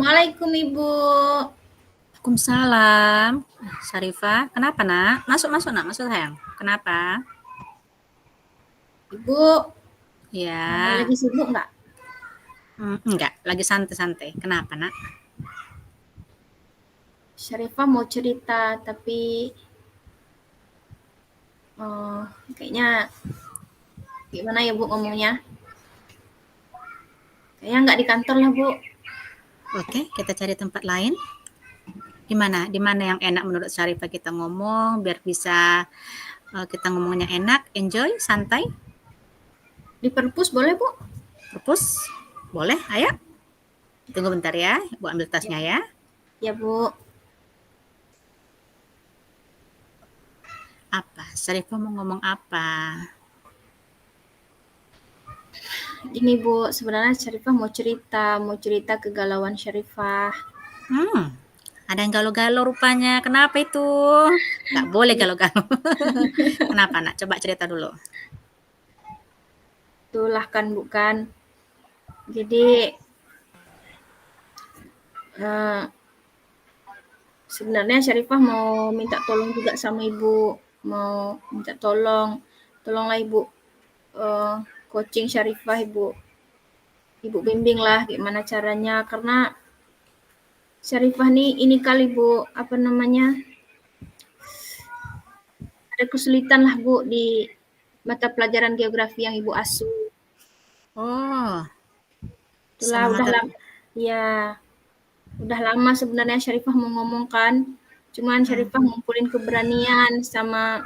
Assalamualaikum Ibu. Waalaikumsalam. Syarifah, kenapa nak? Masuk nak, masuk sayang. Kenapa? Ibu, Ya, lagi sibuk nggak? enggak, lagi santai-santai. Kenapa nak? Syarifah mau cerita, tapi eh, kayaknya gimana ya Bu ngomongnya? Kayaknya nggak di kantor lah Bu. Oke, kita cari tempat lain. Di mana yang enak menurut Syarifah kita ngomong biar bisa kita ngomongnya enak, enjoy, santai. Di perpus boleh Bu? Purpose? Boleh? Ayo. Tunggu bentar ya, Bu ambil tasnya ya. Ya Bu. Apa? Syarifah mau ngomong apa? Gini Bu, sebenarnya Syarifah mau cerita kegalauan Syarifah. Ada yang galau-galau rupanya. Kenapa itu? Nggak boleh galau-galau. Kenapa nak? Coba cerita dulu. Itulah kan bukan. Jadi eh, sebenarnya Syarifah mau minta tolong juga sama Ibu. Mau minta tolonglah Ibu coaching Syarifah Ibu bimbing lah gimana caranya, karena Syarifah nih ini kali Bu, apa namanya, ada kesulitan lah Bu di mata pelajaran geografi yang Ibu asuh. Oh, Itulah sama mata. ya udah lama sebenarnya Syarifah mau ngomong kan, cuman Syarifah ngumpulin keberanian sama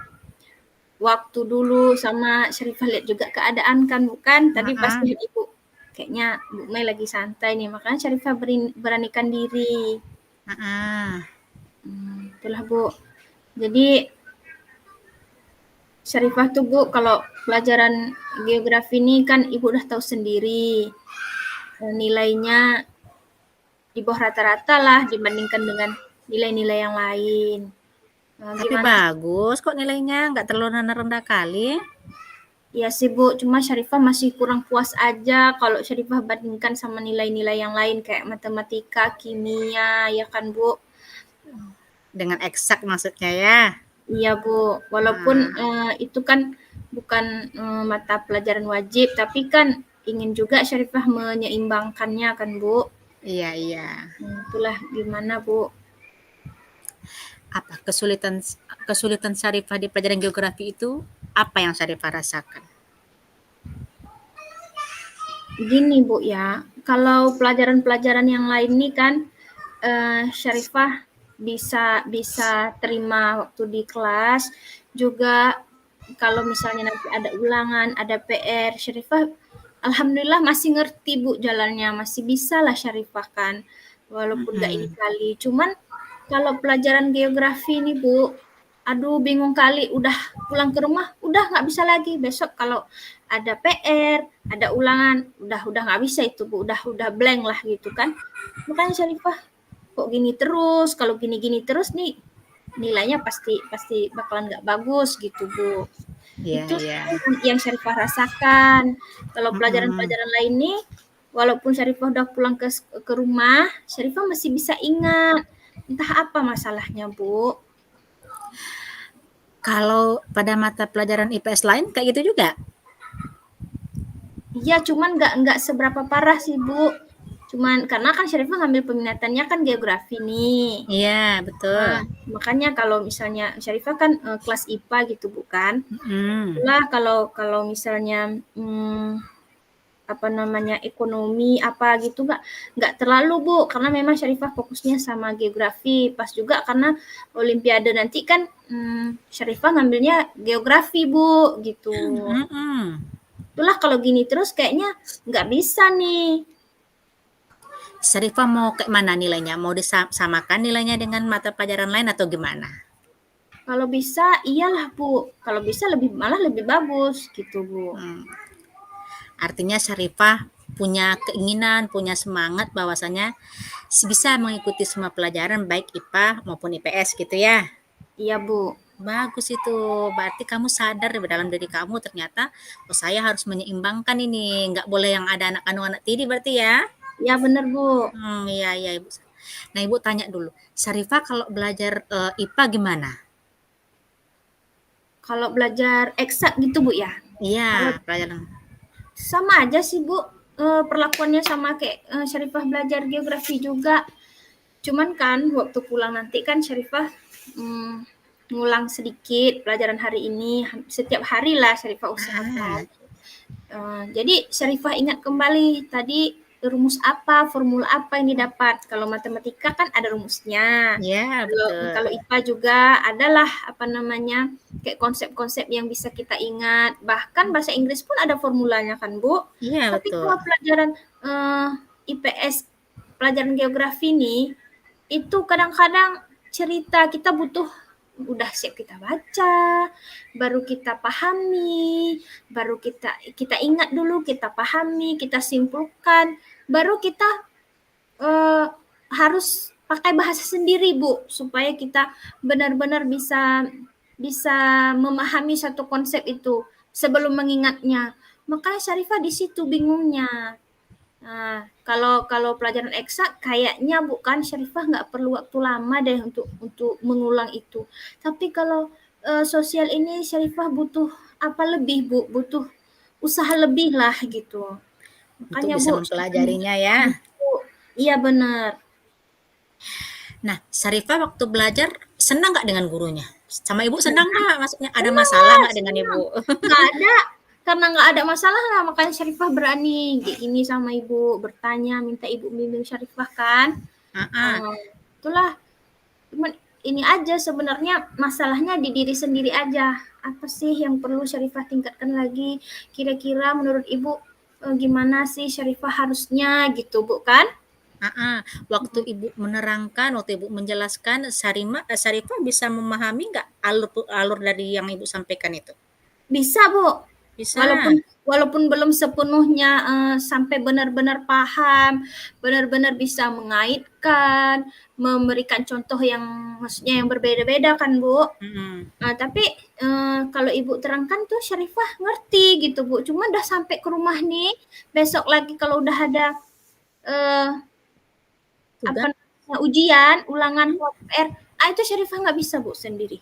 waktu dulu, sama Syarifah lihat juga keadaan kan bukan, tadi pas lihat Ibu kayaknya Bu Mei lagi santai nih, makanya Syarifah beranikan diri. Itulah Bu. Jadi Syarifah tuh Bu, kalau pelajaran geografi ini kan Ibu udah tahu sendiri, nilainya di bawah rata-rata lah dibandingkan dengan nilai-nilai yang lain. Tapi Gimana? bagus kok nilainya, nggak terlalu rendah-rendah kali. Ya sih Bu, cuma Syarifah masih kurang puas aja kalau Syarifah bandingkan sama nilai-nilai yang lain kayak matematika, kimia, ya kan Bu? Dengan eksak maksudnya ya. Iya Bu, walaupun itu kan bukan mata pelajaran wajib, tapi kan ingin juga Syarifah menyeimbangkannya kan Bu. Iya, iya. Itulah gimana Bu. Apa kesulitan Syarifah di pelajaran geografi itu? Apa yang Syarifah rasakan? Gini Bu ya, kalau pelajaran-pelajaran yang lain nih kan Syarifah bisa terima waktu di kelas, juga kalau misalnya nanti ada ulangan, ada PR, Syarifah alhamdulillah masih ngerti Bu jalannya, masih bisa lah Syarifah kan, walaupun nggak ini kali. Cuman kalau pelajaran geografi nih Bu, aduh bingung kali, udah pulang ke rumah udah nggak bisa lagi, besok kalau ada PR, ada ulangan, udah nggak bisa itu Bu, udah blank lah gitu kan. Makanya Syarifah kok gini terus, kalau gini-gini terus nih nilainya pasti bakalan nggak bagus gitu Bu. Iya, Itu iya. yang Syarifah rasakan. Kalau pelajaran-pelajaran lain nih, walaupun Syarifah udah pulang ke rumah, Syarifah masih bisa ingat. Entah apa masalahnya Bu. Kalau pada mata pelajaran IPS lain kayak gitu juga? Iya, cuman nggak seberapa parah sih Bu. Cuman karena kan Syarifah ngambil peminatannya kan geografi nih. Iya, betul. Makanya kalau misalnya Syarifah kan kelas IPA gitu bukan. Hmm. Itulah kalau misalnya apa namanya ekonomi apa gitu nggak terlalu Bu, karena memang Syarifah fokusnya sama geografi. Pas juga karena Olimpiade nanti kan Syarifah ngambilnya geografi Bu gitu. Itulah kalau gini terus kayaknya nggak bisa nih. Syarifah mau ke mana nilainya? Mau disamakan nilainya dengan mata pelajaran lain atau gimana? Kalau bisa iyalah Bu, kalau bisa malah lebih bagus gitu Bu. Artinya Syarifah punya keinginan, punya semangat bahwasanya bisa mengikuti semua pelajaran baik IPA maupun IPS gitu ya. Iya Bu. Bagus itu. Berarti kamu sadar di dalam diri kamu ternyata saya harus menyeimbangkan ini. Nggak boleh yang ada anak kandung anak tiri berarti ya. Ya bener Bu. Iya iya Ibu. Nah Ibu tanya dulu, Syarifah kalau belajar IPA gimana? Kalau belajar eksak gitu Bu ya. Iya, Kalau pelajaran. sama aja sih Bu, perlakuannya sama kayak Syarifah belajar geografi juga. Cuman kan waktu pulang nanti kan Syarifah ngulang sedikit pelajaran hari ini. Setiap hari lah Syarifah usahakan. Ah, Jadi Syarifah ingat kembali tadi rumus apa, formula apa yang didapat. Kalau matematika kan ada rumusnya. iya Kalau betul. IPA juga adalah apa namanya kayak konsep-konsep yang bisa kita ingat. Bahkan bahasa Inggris pun ada formulanya kan Bu. Iya Tapi betul. kalau pelajaran IPS, pelajaran geografi nih, itu kadang-kadang cerita kita butuh udah siap kita baca, baru kita pahami, baru kita ingat dulu, kita pahami, kita simpulkan, baru kita harus pakai bahasa sendiri Bu supaya kita benar-benar bisa bisa memahami satu konsep itu sebelum mengingatnya. Makanya Syarifah di situ bingungnya. Nah, kalau pelajaran eksak kayaknya bukan Syarifah nggak perlu waktu lama deh untuk mengulang itu. Tapi kalau sosial ini Syarifah butuh apa lebih Bu, butuh usaha lebih lah gitu. Untuk Makanya bisa Bu, mempelajarinya ya. Bu, iya benar. Nah, Syarifah waktu belajar senang nggak dengan gurunya? Sama Ibu senang Senang, nggak? Maksudnya ada senang masalah lah, nggak dengan senang. Ibu? Nggak ada, karena nggak ada masalah lah, makanya Syarifah berani gini sama ibu, bertanya, minta ibu bimbing Syarifah kan. Ah, Itulah, cuman ini aja sebenarnya masalahnya di diri sendiri aja. Apa sih yang perlu Syarifah tingkatkan lagi? Kira-kira menurut ibu gimana sih Syarifah harusnya gitu, Bu kan? Waktu Ibu menerangkan, waktu Ibu menjelaskan, Syarifah bisa memahami nggak alur alur dari yang Ibu sampaikan itu? Bisa, Bu. Bisa. Walaupun walaupun belum sepenuhnya sampai benar-benar paham, benar-benar bisa mengaitkan, memberikan contoh yang maksudnya yang berbeda-beda kan, Bu. Mm-mm. Tapi kalau Ibu terangkan tuh Syarifah ngerti gitu, Bu. Cuma udah sampai ke rumah nih, besok lagi kalau udah ada eh, apa Tugas. namanya ujian, ulangan KPR, itu Syarifah nggak bisa, Bu, sendiri.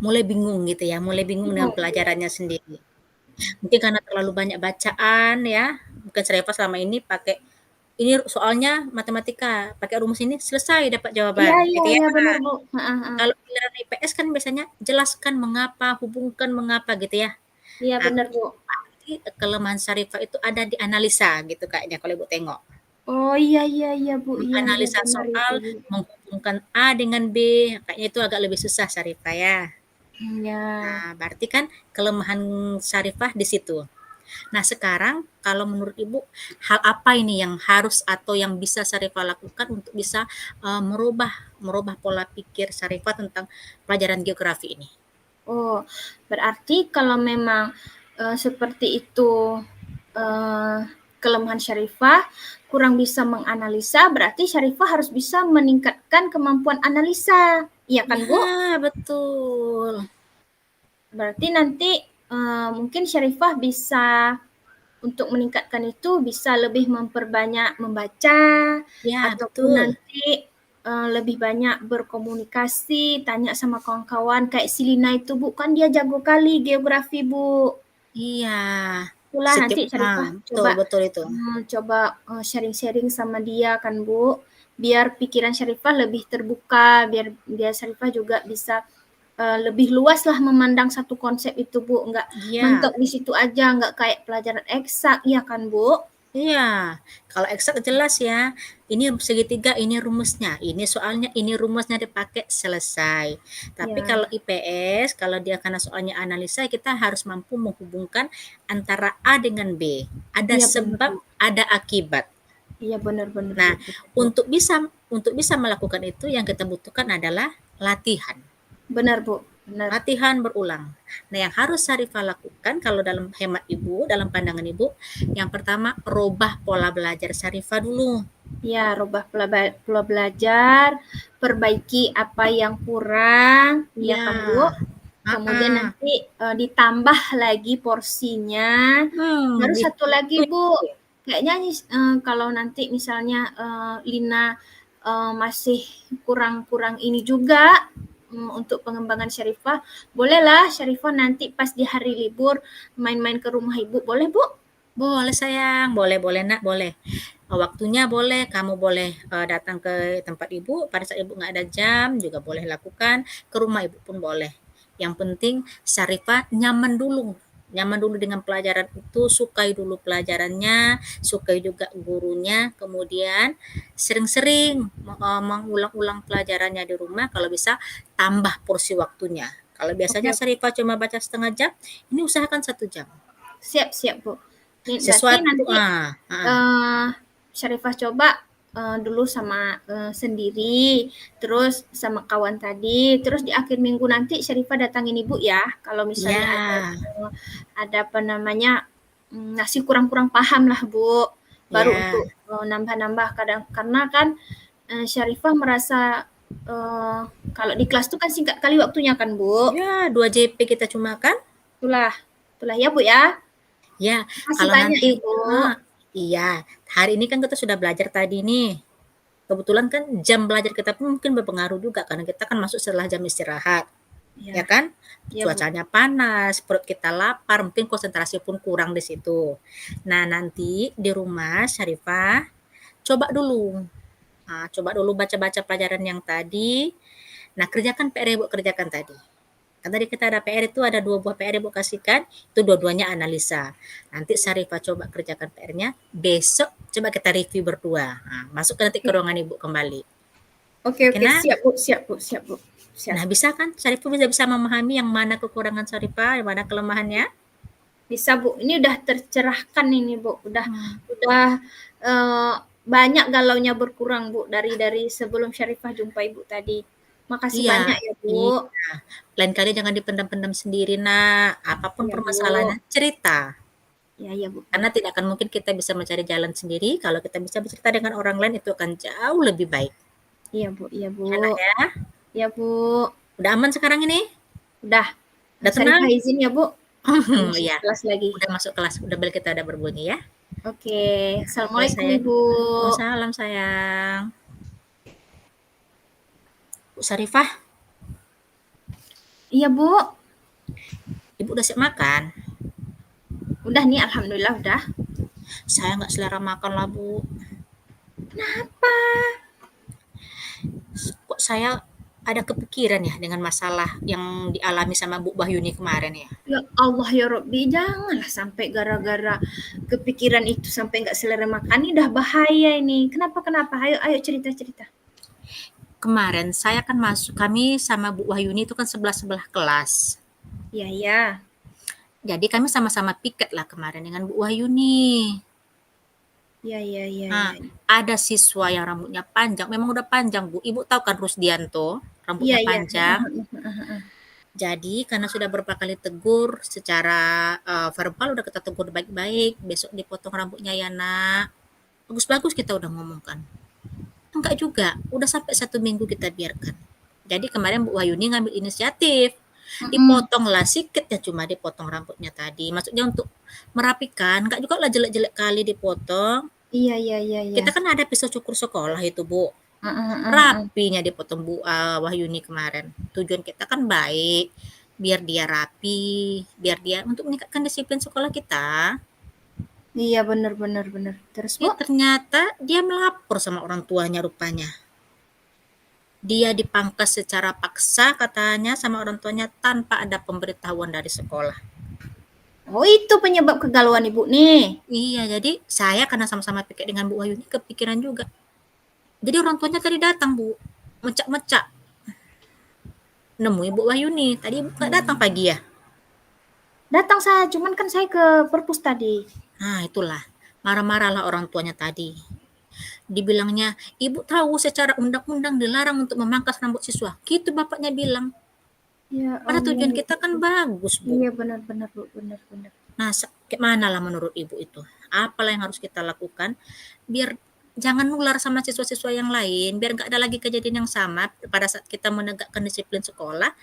Mulai bingung gitu ya, mulai bingung dengan Bingung. pelajarannya sendiri. Mungkin karena terlalu banyak bacaan ya, mungkin Syarifah selama ini pakai ini soalnya matematika, pakai rumus ini selesai dapat Iya jawaban, iya gitu ya. iya benar, Bu. Heeh, heeh. Kalau giliran IPS kan biasanya jelaskan mengapa, hubungkan mengapa gitu ya. Iya Nah, benar, Bu. berarti kelemahan Syarifah itu ada di analisa gitu kayaknya kalau Ibu tengok. Oh, iya iya iya, Bu. Iya iya Menganalisa benar itu, soal, Bu. menghubungkan A dengan B, kayaknya itu agak lebih susah Syarifah ya. Iya. Nah, berarti kan kelemahan Syarifah di situ. Nah, sekarang kalau menurut Ibu, hal apa ini yang harus atau yang bisa Syarifah lakukan untuk bisa merubah merubah pola pikir Syarifah tentang pelajaran geografi ini? Oh, berarti kalau memang seperti itu eh, kelemahan Syarifah, kurang bisa menganalisa, berarti Syarifah harus bisa meningkatkan kemampuan analisa. Iya kan, Bu? Ya, betul. Berarti nanti mungkin Syarifah bisa untuk meningkatkan itu bisa lebih memperbanyak membaca Ya, ataupun betul. nanti lebih banyak berkomunikasi, tanya sama kawan-kawan kayak si Lina itu Bu, kan dia jago kali geografi Bu. Iya. Itulah Setiap nanti Syarifah betul coba betul itu. coba sharing-sharing sama dia kan Bu, biar pikiran Syarifah lebih terbuka, biar biar Syarifah juga bisa lebih luas lah memandang satu konsep itu Bu, nggak Iya. mentok di situ aja, nggak kayak pelajaran eksak, ya kan Bu? Iya, kalau eksak jelas ya. Ini segitiga, ini rumusnya, ini soalnya, ini rumusnya dipakai selesai. Tapi kalau Ya, IPS, kalau dia karena soalnya analisa, kita harus mampu menghubungkan antara A dengan B. Ada iya benar sebab, Bu, ada akibat. iya benar-benar Bu, Nah, betul Bu, untuk bisa melakukan itu yang kita butuhkan adalah latihan. benar Bu, benar. Latihan berulang. Nah, yang harus Syarifah lakukan kalau dalam hemat Ibu, dalam pandangan Ibu, yang pertama robah pola belajar Syarifah dulu. Ya, rubah pola belajar, perbaiki apa yang kurang, ya kan Bu? Iya. Kemudian Heeh. nanti ditambah lagi porsinya. Baru Itu satu lagi Bu, itu. kayaknya nih, kalau nanti misalnya, Lina, masih kurang-kurang ini juga, untuk pengembangan Syarifah, bolehlah Syarifah nanti pas di hari libur main-main ke rumah Ibu, boleh, Bu? Boleh sayang, boleh boleh Nak, boleh. Waktunya boleh, kamu boleh datang ke tempat ibu pada saat ibu nggak ada jam juga boleh lakukan, ke rumah ibu pun boleh. Yang penting Syarifah nyaman dulu dengan pelajaran itu, sukai dulu pelajarannya, sukai juga gurunya, kemudian sering-sering mengulang-ulang pelajarannya di rumah, kalau bisa tambah porsi waktunya. Kalau biasanya Oke, Syarifah cuma baca setengah jam, ini usahakan 1 jam. siap siap, Bu. Nih berarti Sesuatu nanti, eee, Syarifah coba, dulu sama, sendiri, terus sama kawan tadi, terus di akhir minggu nanti Syarifah datangin Ibu ya, kalau misalnya ada, ya, apa namanya, masih kurang-kurang paham lah, Bu, baru ya. untuk, nambah-nambah kadang karena kan, Syarifah merasa, eee, kalau di kelas tuh kan singkat kali waktunya kan, Bu. Ya, 2 JP kita cuma kan? Itulah itulah ya, Bu, ya. Ya, Makasih kalau banyak nanti ya, Bu. iya, hari ini kan kita sudah belajar tadi nih. Kebetulan kan jam belajar kita pun mungkin berpengaruh juga karena kita kan masuk setelah jam istirahat, ya Iya kan? iya, Bu. Cuacanya panas, perut kita lapar, mungkin konsentrasi pun kurang di situ. Nah, nanti di rumah Syarifah coba dulu. Coba dulu baca-baca pelajaran yang tadi. Nah, kerjakan PR yang Ibu kerjakan tadi. Kan tadi kita ada PR itu ada 2 buah PR Ibu kasihkan, itu dua-duanya analisa. Nanti Syarifah coba kerjakan PR-nya, besok coba kita review berdua. Masuk nanti ke Oke ruangan Ibu kembali. oke Oke, oke, Nak? siap, Bu, siap, Bu, siap, Bu, siap. Nah, bisa kan Syarifah bisa bisa memahami yang mana kekurangan Syarifah, yang mana kelemahannya? Bisa, Bu, ini udah tercerahkan ini, Bu, Hmm. udah, eee, banyak galaunya berkurang, Bu, dari sebelum Syarifah jumpa Ibu tadi. Makasih Iya, banyak ya, Bu. iya. Lain kali jangan dipendam-pendam sendiri, Nak. Apapun Iya, Bu. permasalahannya, cerita. Iya iya, Bu, Karena iya. tidak akan mungkin kita bisa mencari jalan sendiri, kalau kita bisa bercerita dengan orang lain itu akan jauh lebih baik. Iya, Bu, iya, Bu. Ya, Nak ya. Iya, Bu. Udah aman sekarang ini? Udah, Udah tenang? Syarifah izin ya, Bu, masuk Iya, kelas lagi. udah masuk kelas, udah bel kita udah berbunyi ya. Oke, Oke, assalamualaikum, saya Ibu. Waalaikumsalam sayang. Bu Sarifah, Iya, Bu. Ibu udah siap makan? Udah nih, alhamdulillah udah. Saya nggak selera makan lah Bu. Kenapa? Kok saya ada kepikiran ya dengan masalah yang dialami sama Bu Bahyuni kemarin ya. Ya Allah ya Robbi, janganlah sampai gara-gara kepikiran itu sampai nggak selera makan. Ini udah bahaya ini. Kenapa kenapa? Ayo ayo cerita cerita. Kemarin saya kan kami sama Bu Wahyuni itu kan sebelah-sebelah kelas. Iya ya. Jadi kami sama-sama piket lah kemarin dengan Bu Wahyuni. Iya iya iya Nah, iya. ada siswa yang rambutnya panjang, memang udah panjang Bu. Ibu tahu kan Rusdianto, Iya rambutnya iya. panjang. Jadi karena sudah beberapa kali tegur secara verbal udah kita tegur baik-baik, besok dipotong rambutnya ya Nak. Bagus-bagus kita udah ngomongkan. Enggak juga, udah sampai 1 minggu kita biarkan. Jadi kemarin Bu Wahyuni ngambil inisiatif, dipotonglah sikit ya, cuma dipotong rambutnya tadi. Maksudnya untuk merapikan, enggak juga lah jelek-jelek kali dipotong. Iya iya iya iya. Kita kan ada pisau cukur sekolah itu Bu, Heeh. rapinya dipotong Bu Wahyuni kemarin. Tujuan kita kan baik, biar dia rapi, biar dia untuk meningkatkan disiplin sekolah kita. Iya benar benar benar. Terus Bu? Ternyata dia melapor sama orang tuanya rupanya. Dia dipangkas secara paksa katanya sama orang tuanya tanpa ada pemberitahuan dari sekolah. Oh itu penyebab kegalauan Ibu nih. Iya, jadi saya karena sama-sama piket dengan Bu Wahyuni kepikiran juga. Jadi orang tuanya tadi datang Bu, mecak-mecak. Nemui Bu Wahyuni, tadi Ibu nggak datang pagi ya? Datang saya, cuman kan saya ke perpus tadi. Nah itulah, marah-marahlah orang tuanya tadi. Dibilangnya, ibu tahu secara undang-undang dilarang untuk memangkas rambut siswa. Gitu bapaknya bilang. Ya Pada tujuan Allah. kita kan bagus, Bu. Iya benar benar Bu, benar benar. Nah, gimana lah menurut ibu itu? Apalah yang harus kita lakukan biar jangan nular sama siswa-siswa yang lain, biar nggak ada lagi kejadian yang sama pada saat kita menegakkan disiplin sekolah,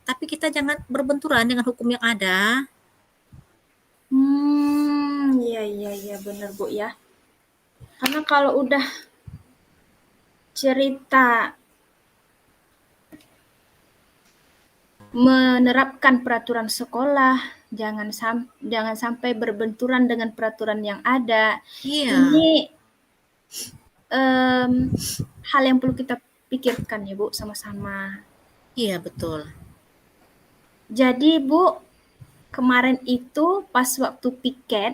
tapi kita jangan berbenturan dengan hukum yang ada. Iya iya iya benar Bu ya. Karena kalau udah cerita menerapkan peraturan sekolah, jangan sampai berbenturan dengan peraturan yang ada. Iya, Ini hal yang perlu kita pikirkan ya Bu sama-sama. iya betul. Jadi Bu, kemarin itu pas waktu piket,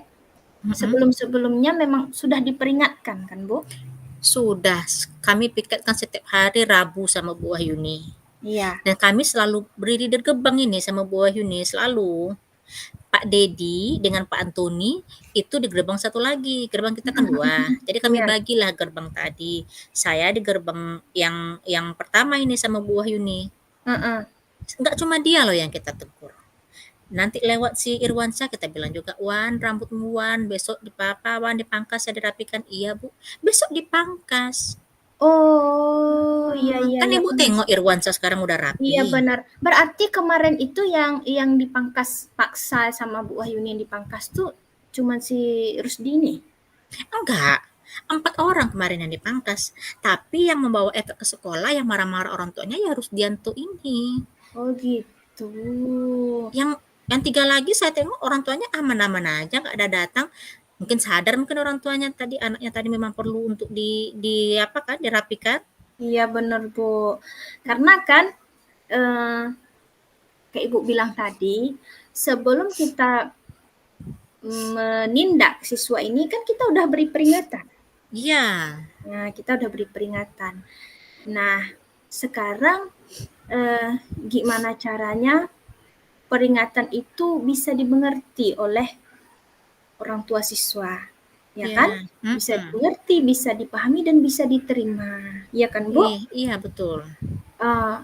Mhm. sebelum-sebelumnya memang sudah diperingatkan kan Bu? Sudah, kami piketkan setiap hari Rabu sama Bu Wahyuni. Iya. Dan kami selalu berdiri di gerbang ini sama Bu Wahyuni, selalu. Pak Dedi dengan Pak Antoni itu di gerbang satu lagi, gerbang kita kan dua. Jadi kami Iya. bagilah gerbang tadi. Saya di gerbang yang pertama ini sama Bu Wahyuni. Heeh. Enggak cuma dia loh yang kita tegur. Nanti lewat si Irwansyah kita bilang juga, "Wan, rambutmu Wan, besok dipapa Wan, dipangkas ya dirapikan." "Iya, Bu." "Besok dipangkas." Oh, iya iya Kan iya Ibu benar. tengok Irwansyah sekarang udah Iya rapi. benar. Berarti kemarin itu yang dipangkas paksa sama Bu Wahyuni yang dipangkas tuh cuman si Rusdi nih? Enggak, 4 orang kemarin yang dipangkas. Tapi yang membawa efek ke sekolah, yang marah-marah orang tuanya ya Rusdianto ini. Oh gitu. Yang 3 lagi saya tengok orang tuanya aman-aman aja, nggak ada datang. Mungkin sadar mungkin orang tuanya tadi anaknya tadi memang perlu untuk di apa kan, dirapikan. Iya benar Bu. Karena kan eh, kayak Ibu bilang tadi, sebelum kita menindak siswa ini kan kita udah beri peringatan. Iya, Nah, kita udah beri peringatan. Nah, sekarang gimana caranya peringatan itu bisa dimengerti oleh orang tua siswa, ya iya, kan? Bisa mhm. dimengerti, bisa dipahami, dan bisa diterima, ya kan, Bu? Iya betul. Uh,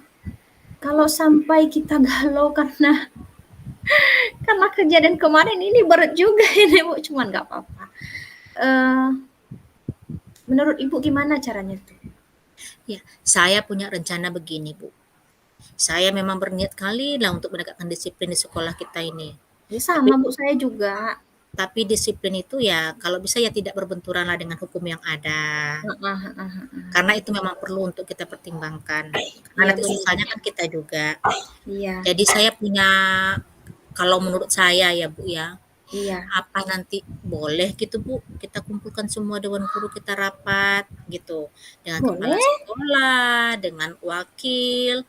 kalau sampai kita galau karena kejadian kemarin ini berat juga ini, Bu. Cuman nggak apa-apa. Uh, menurut Ibu gimana caranya tuh? Ya, saya punya rencana begini, Bu. Saya memang berniat kali lah untuk menegakkan disiplin di sekolah kita ini. Ya Tapi sama, Bu. Saya juga. Tapi disiplin itu ya kalau bisa ya tidak berbenturanlah dengan hukum yang ada. Karena itu memang perlu untuk kita pertimbangkan. Karena Iya nanti benar. susahnya kan kita juga. Iya, Jadi saya punya kalau menurut saya ya Bu ya, iya. apa nanti boleh gitu Bu, kita kumpulkan semua dewan guru kita rapat gitu. Dengan kepala Boleh. sekolah, dengan wakil.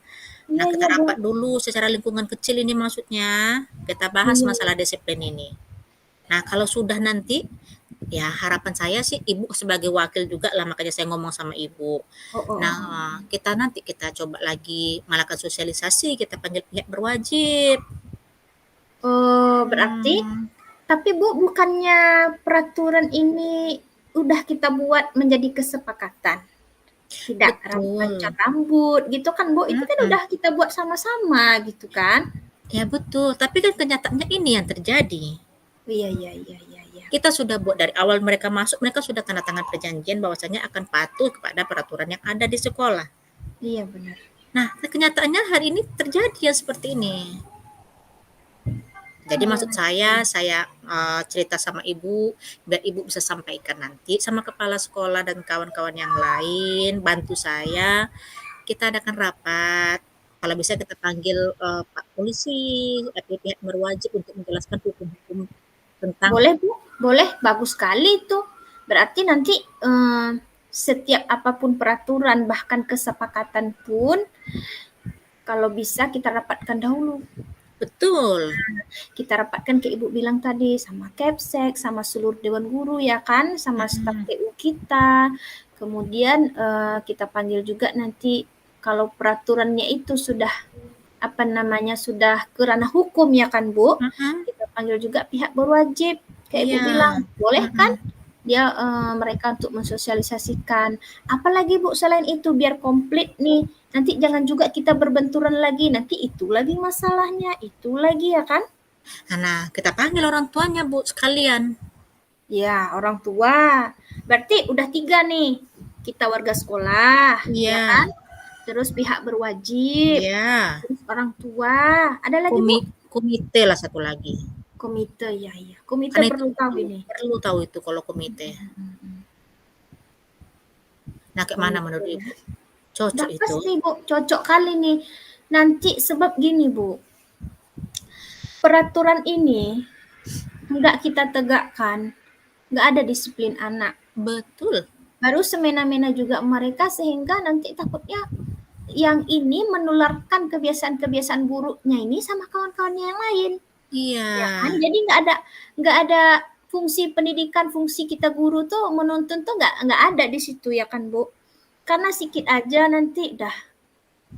Nah, Iya, kita iya, Bu. rapat dulu secara lingkungan kecil ini maksudnya. Kita bahas Iya, masalah disiplin ini. Nah, kalau sudah nanti, ya harapan saya sih ibu sebagai wakil juga lah, makanya saya ngomong sama ibu. oh, oh, Nah, oh. kita nanti kita coba lagi melakukan sosialisasi, kita panggil pihak berwajib. Oh, berarti Hmm, tapi Bu, bukannya peraturan ini udah kita buat menjadi kesepakatan? Tidak cat betul. rambut gitu kan Bu, itu kan Mm-mm. udah kita buat sama-sama gitu kan? Ya betul, tapi kan kenyataannya ini yang terjadi. Iya iya iya iya iya. Kita sudah buat dari awal mereka masuk, mereka sudah tanda tangan perjanjian bahwasanya akan patuh kepada peraturan yang ada di sekolah. Iya benar. Nah, kenyataannya hari ini terjadi yang seperti ini. Jadi maksud saya cerita sama ibu, biar ibu bisa sampaikan nanti sama kepala sekolah dan kawan-kawan yang lain, bantu saya, kita adakan rapat. Kalau bisa kita panggil Pak Polisi, pihak berwajib untuk menjelaskan hukum-hukum tentang Boleh Bu, boleh, bagus sekali itu. Berarti nanti setiap apapun peraturan bahkan kesepakatan pun kalau bisa kita rapatkan dahulu. betul. Kita rapatkan kayak Ibu bilang tadi sama Kepsek, sama seluruh dewan guru ya kan, sama staf Mm-mm. TU kita. Kemudian kita panggil juga nanti kalau peraturannya itu sudah apa namanya sudah ke ranah hukum ya kan Bu, Mm-mm. kita panggil juga pihak berwajib. Kayak Ibu Iya. bilang, boleh kan? Mm-mm. Dia mereka untuk mensosialisasikan. Apalagi Bu selain itu biar komplit nih. Nanti jangan juga kita berbenturan lagi. Nanti itu lagi masalahnya, itu lagi ya kan? Nah, kita panggil orang tuanya Bu sekalian. Ya, orang tua. Berarti udah 3 nih. Kita warga sekolah, ya Iya, kan? Terus pihak berwajib, iya. terus orang tua. Ada lagi, Bu? Komite lah satu lagi. Komite, ya, ya. Komite Karena itu perlu tahu ini. perlu tahu itu kalau komite. Nah, kayak mana menurut Pemikiran. Ibu? Udah Cocok itu? pasti Bu, cocok kali nih. Nanti sebab gini Bu, peraturan ini nggak kita tegakkan, nggak ada disiplin anak. Betul. Baru semena-mena juga mereka sehingga nanti takutnya yang ini menularkan kebiasaan-kebiasaan buruknya ini sama kawan-kawannya yang lain. Iya. Ya kan? Jadi nggak ada fungsi pendidikan, fungsi kita guru tuh menuntun tuh nggak ada di situ ya kan Bu? Karena sedikit aja nanti dah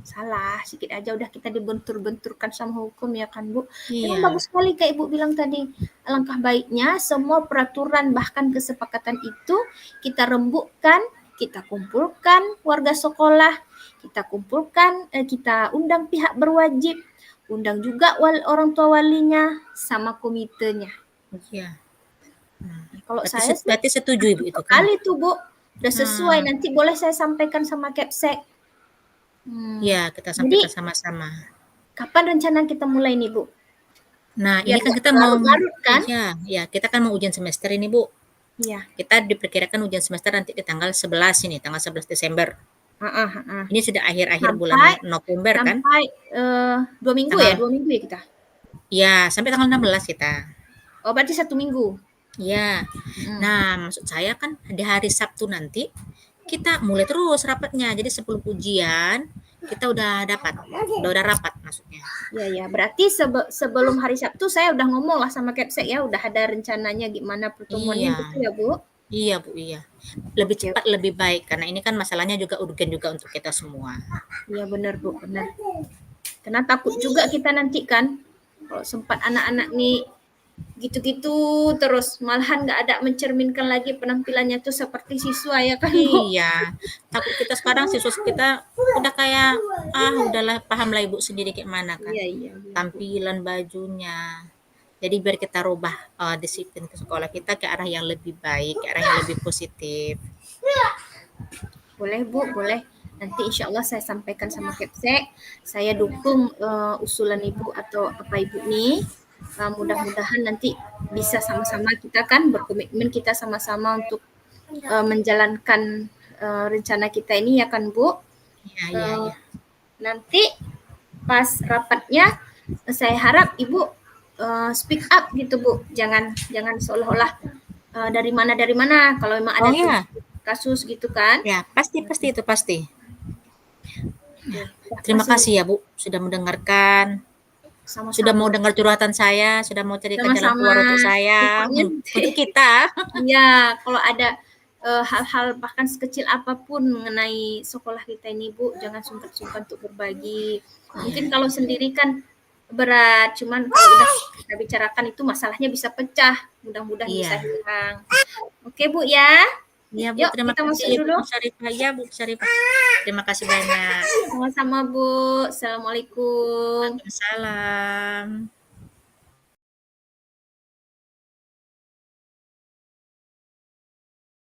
salah, sedikit aja udah kita dibentur-benturkan sama hukum ya kan Bu. Memang Iya. bagus sekali kayak Ibu bilang tadi. Alangkah baiknya semua peraturan bahkan kesepakatan itu kita rembukkan, kita kumpulkan warga sekolah, kita kumpulkan, kita undang pihak berwajib, undang juga orang tua walinya sama komitenya. Iya. Nah, Kalau berarti saya sih berarti setuju Ibu itu cocok kan? kali tuh Bu. Udah sesuai, Nah, nanti boleh saya sampaikan sama Kepsek. Hmm. iya kita sampaikan Jadi sama-sama. kapan rencana kita mulai nih Bu? Nah, ini Biar kan nggak kita mau larut-larut kan? iya, iya, kita kan mau ujian semester ini, Bu. Iya. Kita diperkirakan ujian semester nanti di tanggal 11 ini, tanggal 11 Desember. Heeh, heeh. Ini sudah akhir-akhir bulan Sampai November kan? sampai 2 minggu ya? Tanggal 2 minggu ya kita? ya sampai tanggal 16 kita. Oh berarti 1 minggu. Iya. Hmm. Nah, maksud saya kan di hari Sabtu nanti kita mulai terus rapatnya. Jadi sebelum ujian kita udah rapat maksudnya. Ya ya. Berarti sebelum hari Sabtu saya udah ngomong lah sama Kepsek ya, udah ada rencananya gimana pertemuannya Iya. gitu ya Bu? Iya, Bu, iya. Lebih Oke. cepat lebih baik karena ini kan masalahnya juga urgen juga untuk kita semua. Iya benar Bu, benar. Karena takut juga kita nanti kan kalau sempat anak-anak nih gitu-gitu terus malahan nggak ada mencerminkan lagi penampilannya tuh seperti siswa ya kan Bu? Iya, takut kita sekarang siswa kita udah kayak udahlah paham lah Ibu sendiri kayak mana kan. Iya iya. Tampilan bajunya. Jadi biar kita rubah disiplin ke sekolah kita ke arah yang lebih baik, ke arah yang lebih positif. Boleh Bu, boleh. Nanti insya Allah saya sampaikan sama Kepsek. Saya dukung usulan Ibu atau apa Ibu nih. Mudah-mudahan nanti bisa sama-sama kita kan berkomitmen kita sama-sama untuk menjalankan rencana kita ini ya kan Bu. Iya, iya, iya. Nanti pas rapatnya saya harap Ibu speak up gitu Bu. Jangan seolah-olah dari mana kalau memang ada Iya. kasus gitu kan. Ya, pasti itu pasti. Ya, Terima kasih ya Bu sudah mendengarkan. sama-sama. Sudah mau dengar curhatan saya, sudah mau carikan jalan keluar untuk saya, Pokoknya untuk kita. ya kalau ada hal-hal bahkan sekecil apapun mengenai sekolah kita ini Bu, jangan sungkan-sungkan untuk berbagi. Mungkin kalau sendiri kan berat, cuman kalau udah kita bicarakan itu masalahnya bisa pecah, mudah-mudahan bisa hilang. Oke Bu ya. Iya Bu, Yuk terima kita masuk kasih dulu. Bu Syarifah. Ya Bu Syarifah. Terima kasih banyak. Sama-sama Bu. Assalamualaikum. Waalaikumsalam.